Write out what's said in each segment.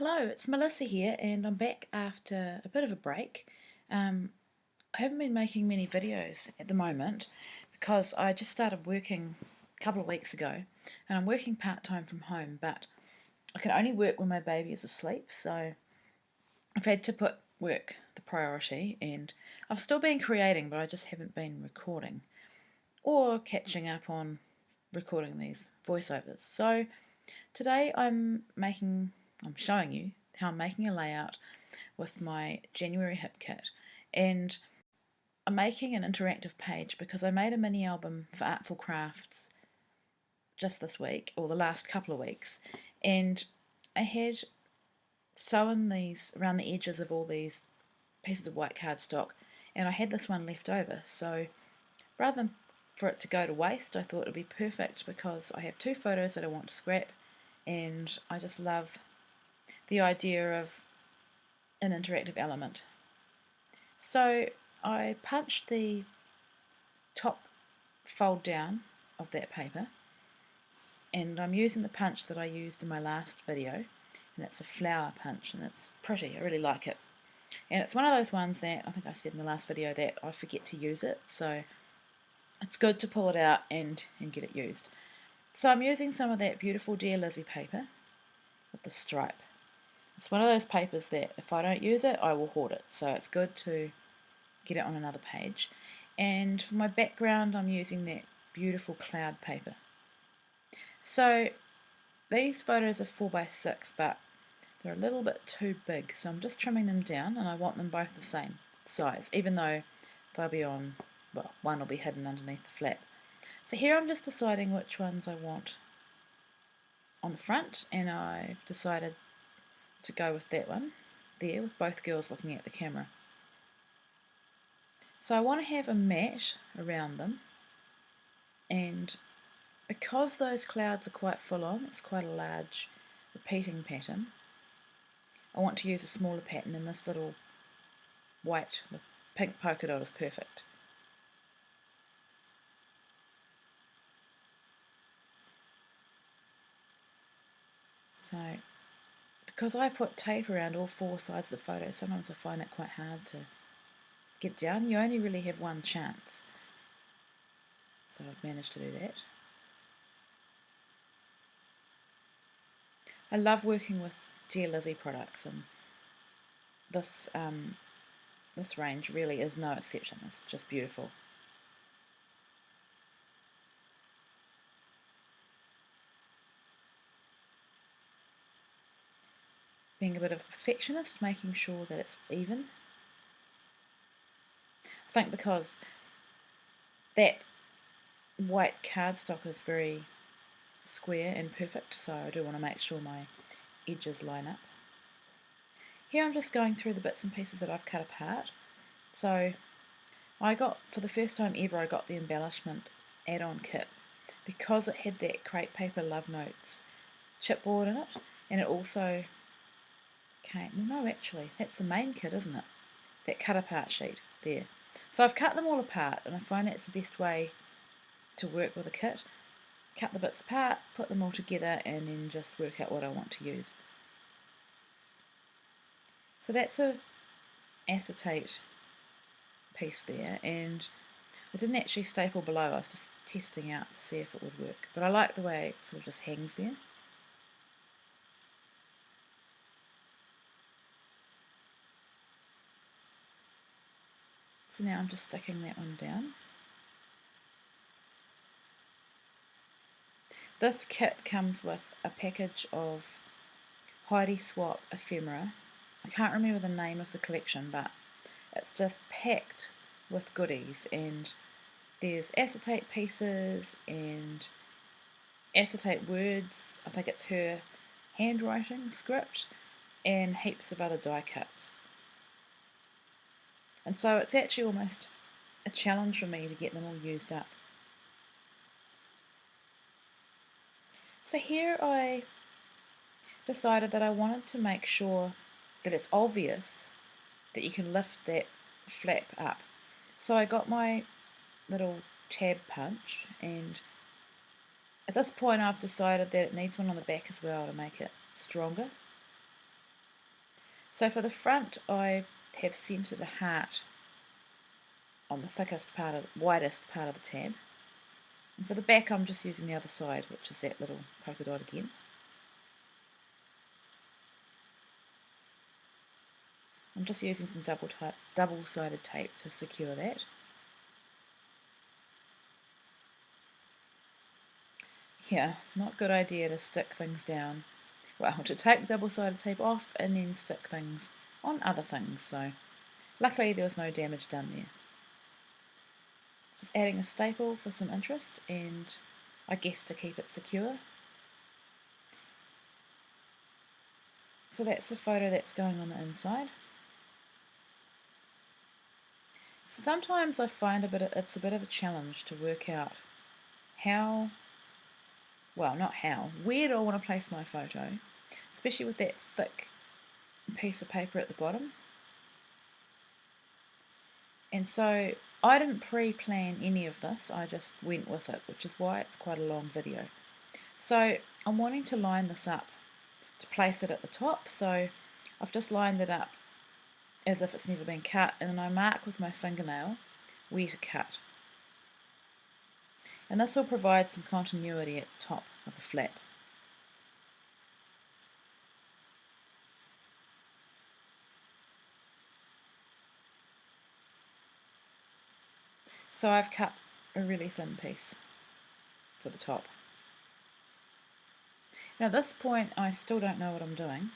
Hello, it's Melissa here, and I'm back after a bit of a break. I haven't been making many videos at the moment because I just started working a couple of weeks ago, and I'm working part-time from home, but I can only work when my baby is asleep, so I've had to put work the priority, and I've still been creating, but I just haven't been recording or catching up on recording these voiceovers. So today I'm showing you how I'm making a layout with my January hip kit, and I'm making an interactive page because I made a mini album for Artful Crafts just this week, or the last couple of weeks, and I had sewn these around the edges of all these pieces of white cardstock, and I had this one left over, so rather than for it to go to waste, I thought it would be perfect because I have two photos that I want to scrap, and I just love the idea of an interactive element. So I punched the top fold down of that paper, and I'm using the punch that I used in my last video, and it's a flower punch, and it's pretty, I really like it. And it's one of those ones that I think I said in the last video that I forget to use it, so it's good to pull it out and get it used. So I'm using some of that beautiful Dear Lizzie paper with the stripe. It's one of those papers that if I don't use it, I will hoard it, so it's good to get it on another page. And for my background, I'm using that beautiful cloud paper. So these photos are 4x6, but they're a little bit too big, so I'm just trimming them down, and I want them both the same size, even though they'll be on, well, one will be hidden underneath the flap. So here I'm just deciding which ones I want on the front, and I've decided to go with that one there, with both girls looking at the camera. So I want to have a mat around them, and because those clouds are quite full on, it's quite a large repeating pattern, I want to use a smaller pattern, and this little white with pink polka dot is perfect. So because I put tape around all four sides of the photo, sometimes I find it quite hard to get down. You only really have one chance. So I've managed to do that. I love working with Dear Lizzie products, and this range really is no exception. It's just beautiful. Being a bit of a perfectionist, making sure that it's even. I think because that white cardstock is very square and perfect, so I do want to make sure my edges line up. Here I'm just going through the bits and pieces that I've cut apart. So I got, for the first time ever, I got the embellishment add-on kit because it had that crepe paper Love Notes chipboard in it, and it also came, well no actually, that's the main kit, isn't it? That cut apart sheet there. So I've cut them all apart, and I find that's the best way to work with a kit. Cut the bits apart, put them all together, and then just work out what I want to use. So that's a acetate piece there, and I didn't actually staple below, I was just testing out to see if it would work. But I like the way it sort of just hangs there. So now I'm just sticking that one down. This kit comes with a package of Heidi Swap ephemera. I can't remember the name of the collection, but it's just packed with goodies, and there's acetate pieces and acetate words, I think it's her handwriting script, and heaps of other die cuts. And so it's actually almost a challenge for me to get them all used up. So here I decided that I wanted to make sure that it's obvious that you can lift that flap up. So I got my little tab punch, and at this point I've decided that it needs one on the back as well to make it stronger. So for the front I have centred a heart on the widest part of the tab. And for the back I'm just using the other side, which is that little polka dot again. I'm just using some double-sided tape to secure that. Yeah, not a good idea to stick things down. Well, to take double-sided tape off and then stick things on other things, so luckily there was no damage done there. Just adding a staple for some interest and I guess to keep it secure. So that's the photo that's going on the inside. So sometimes I find it's a bit of a challenge to work out where do I want to place my photo, especially with that thick piece of paper at the bottom. And so I didn't pre-plan any of this, I just went with it, which is why it's quite a long video. So I'm wanting to line this up to place it at the top, so I've just lined it up as if it's never been cut, and then I mark with my fingernail where to cut. And this will provide some continuity at the top of the flap. So I've cut a really thin piece for the top. Now at this point I still don't know what I'm doing.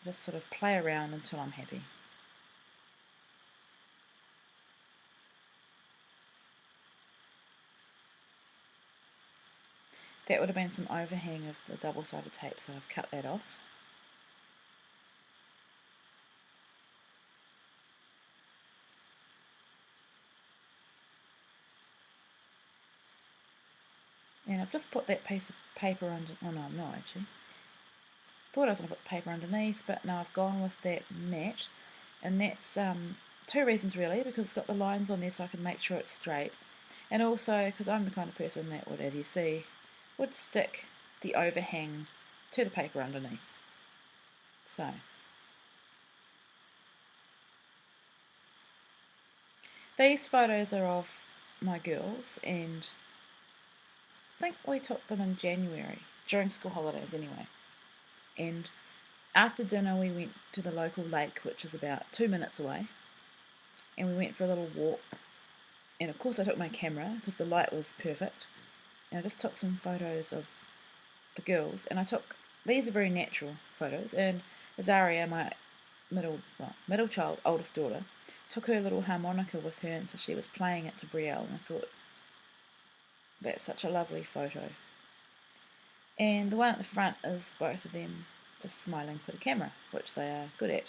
Just sort of play around until I'm happy. That would have been some overhang of the double-sided tape, so I've cut that off. And I've just put that piece of paper under, oh no, I'm not actually. Thought I was going to put paper underneath, but no, I've gone with that mat. And that's two reasons really, because it's got the lines on there so I can make sure it's straight. And also because I'm the kind of person that would, as you see, would stick the overhang to the paper underneath. So these photos are of my girls, and I think we took them in January, during school holidays anyway. And after dinner we went to the local lake, which is about 2 minutes away, and we went for a little walk. And of course I took my camera because the light was perfect, and I just took some photos of the girls, and these are very natural photos, and Azaria, my middle child, oldest daughter, took her little harmonica with her, and so she was playing it to Brielle, and I thought, that's such a lovely photo. And the one at the front is both of them just smiling for the camera, which they are good at.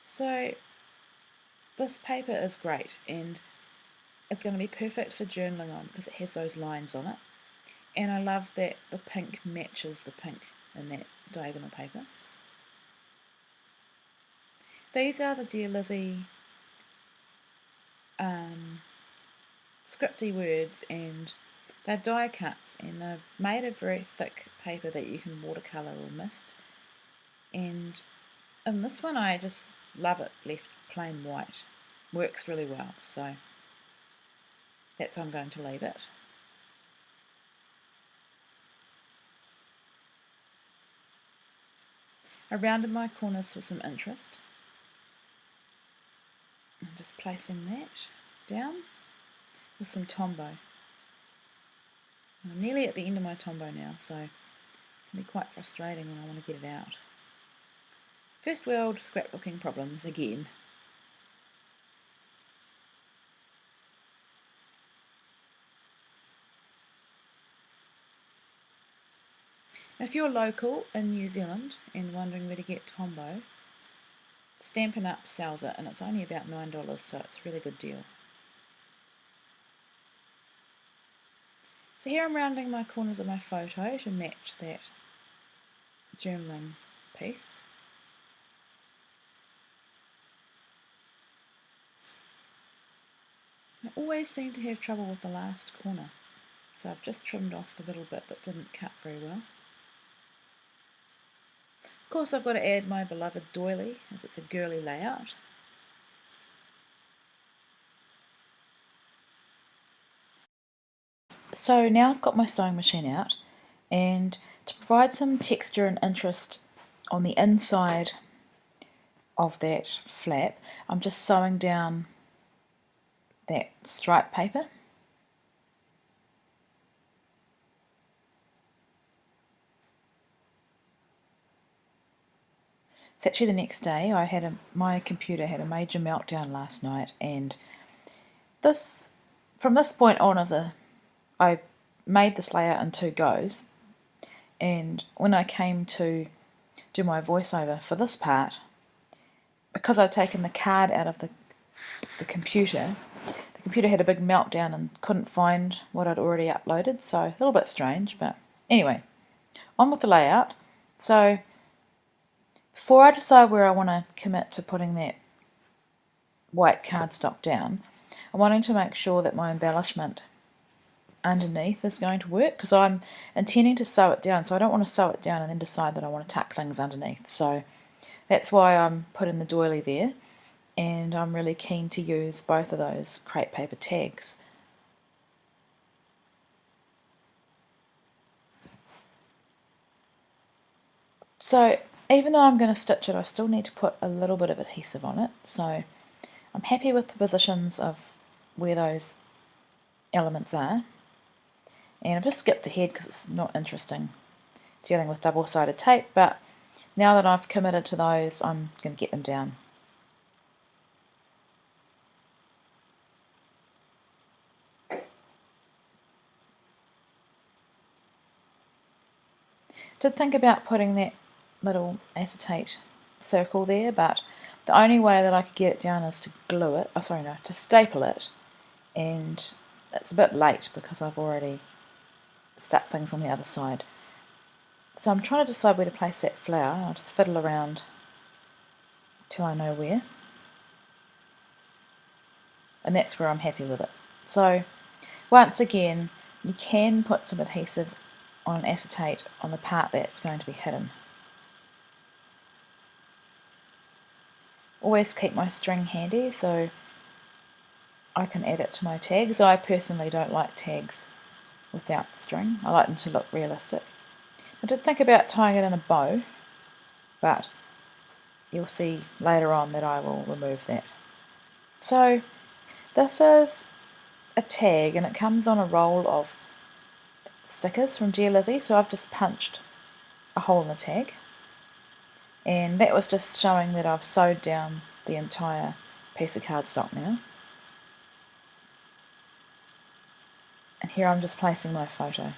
So this paper is great, and it's going to be perfect for journaling on because it has those lines on it. And I love that the pink matches the pink in that diagonal paper. These are the Dear Lizzie scripty words, and they're die cuts, and they're made of very thick paper that you can watercolour or mist. And in this one I just love it left plain white. Works really well, so that's how I'm going to leave it. I rounded my corners for some interest. I'm just placing that down with some Tombow. I'm nearly at the end of my Tombow now, so it can be quite frustrating when I want to get it out. First world scrapbooking problems again. If you're local in New Zealand and wondering where to get Tombow, Stampin' Up sells it, and it's only about $9, so it's a really good deal. So here I'm rounding my corners of my photo to match that journaling piece. I always seem to have trouble with the last corner, so I've just trimmed off the little bit that didn't cut very well. Of course I've got to add my beloved doily, as it's a girly layout. So now I've got my sewing machine out, and to provide some texture and interest on the inside of that flap, I'm just sewing down that stripe paper. It's actually the next day. My computer had a major meltdown last night, and from this point on, I made this layout in 2 goes, and when I came to do my voiceover for this part, because I'd taken the card out of the computer had a big meltdown and couldn't find what I'd already uploaded, so a little bit strange, but anyway, on with the layout. So before I decide where I want to commit to putting that white cardstock down, I'm wanting to make sure that my embellishment underneath is going to work, because I'm intending to sew it down, so I don't want to sew it down and then decide that I want to tuck things underneath. So that's why I'm putting the doily there, and I'm really keen to use both of those crepe paper tags. So even though I'm going to stitch it, I still need to put a little bit of adhesive on it, so I'm happy with the positions of where those elements are. And I've just skipped ahead because it's not interesting dealing with double-sided tape, but now that I've committed to those, I'm going to get them down. Did think about putting that little acetate circle there, but the only way that I could get it down is to glue it, to staple it, and it's a bit late because I've already stuck things on the other side. So I'm trying to decide where to place that flower. I'll just fiddle around till I know where, and that's where I'm happy with it. So once again, you can put some adhesive on acetate on the part that's going to be hidden. Always keep my string handy so I can add it to my tags. I personally don't like tags without string. I like them to look realistic. I did think about tying it in a bow, but you'll see later on that I will remove that. So this is a tag, and it comes on a roll of stickers from Dear Lizzie, so I've just punched a hole in the tag, and that was just showing that I've sewed down the entire piece of cardstock now. And here I'm just placing my photo.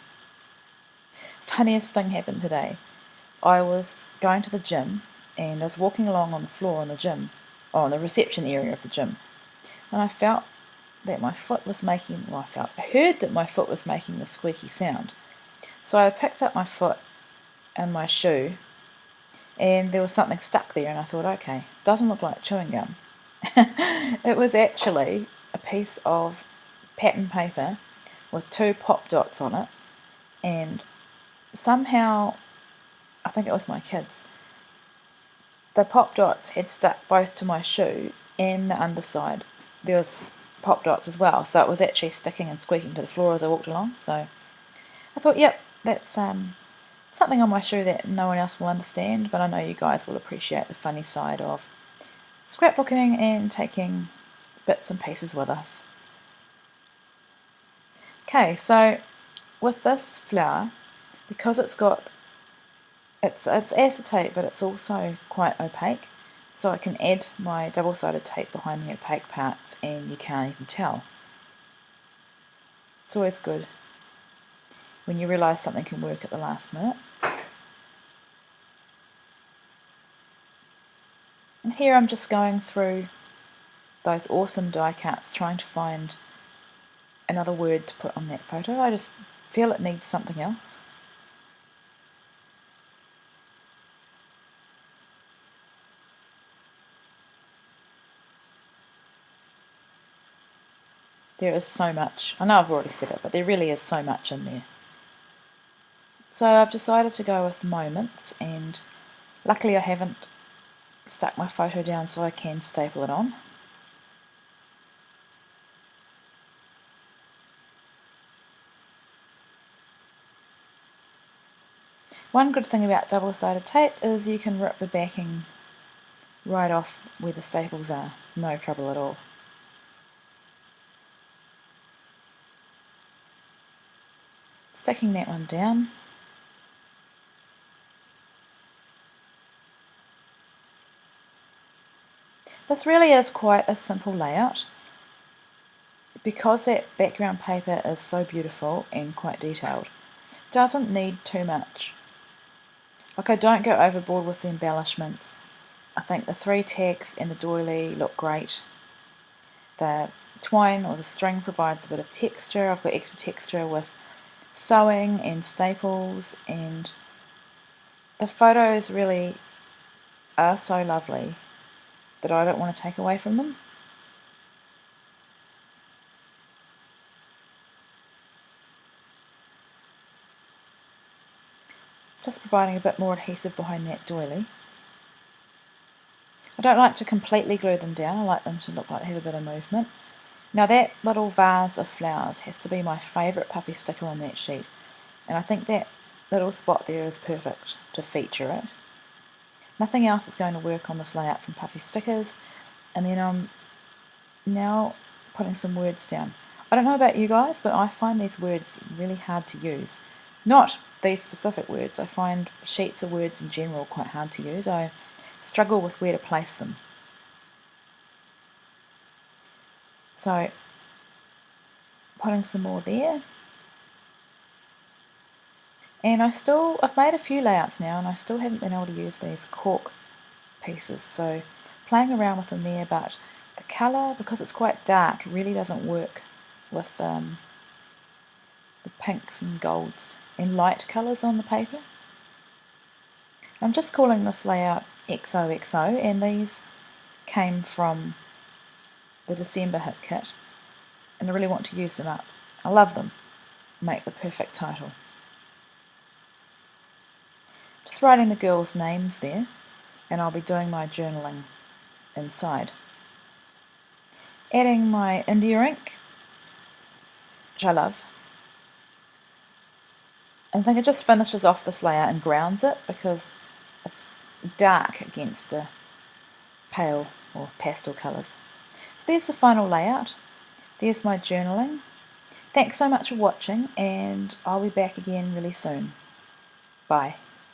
Funniest thing happened today. I was going to the gym, and I was walking along on the floor in the gym, on the reception area of the gym, and I felt that my foot was making, I heard that my foot was making the squeaky sound. So I picked up my foot and my shoe, and there was something stuck there, and I thought, okay, doesn't look like chewing gum. It was actually a piece of pattern paper with 2 pop dots on it, and somehow, I think it was my kids, the pop dots had stuck both to my shoe and the underside. There was pop dots as well, so it was actually sticking and squeaking to the floor as I walked along. So I thought, yep, that's something on my shoe that no one else will understand, but I know you guys will appreciate the funny side of scrapbooking and taking bits and pieces with us. Okay, so with this flower, because it's acetate, but it's also quite opaque, so I can add my double-sided tape behind the opaque parts and you can't even tell. It's always good when you realise something can work at the last minute. And here I'm just going through those awesome die cuts, trying to find another word to put on that photo. I just feel it needs something else. There is so much. I know I've already said it, but there really is so much in there. So I've decided to go with moments, and Luckily I haven't stuck my photo down so I can staple it on. One good thing about double-sided tape is you can rip the backing right off where the staples are, no trouble at all. Sticking that one down. This really is quite a simple layout. Because that background paper is so beautiful and quite detailed, it doesn't need too much. Like, I don't go overboard with the embellishments. I think the 3 tags and the doily look great. The twine or the string provides a bit of texture. I've got extra texture with sewing and staples, and the photos really are so lovely that I don't want to take away from them. Just providing a bit more adhesive behind that doily. I don't like to completely glue them down, I like them to look like they have a bit of movement. Now that little vase of flowers has to be my favourite puffy sticker on that sheet, and I think that little spot there is perfect to feature it. Nothing else is going to work on this layout from puffy stickers, and then I'm now putting some words down. I don't know about you guys, but I find these words really hard to use. Not these specific words, I find sheets of words in general quite hard to use. I struggle with where to place them. So, putting some more there. And I've made a few layouts now, and I still haven't been able to use these cork pieces, so playing around with them there, but the colour, because it's quite dark, really doesn't work with the pinks and golds and light colours on the paper. I'm just calling this layout XOXO, and these came from the December hit kit, and I really want to use them up. I love them. Make the perfect title. Just writing the girls' names there, and I'll be doing my journaling inside. Adding my India ink, which I love. And I think it just finishes off this layout and grounds it because it's dark against the pale or pastel colours. So there's the final layout. There's my journaling. Thanks so much for watching, and I'll be back again really soon. Bye.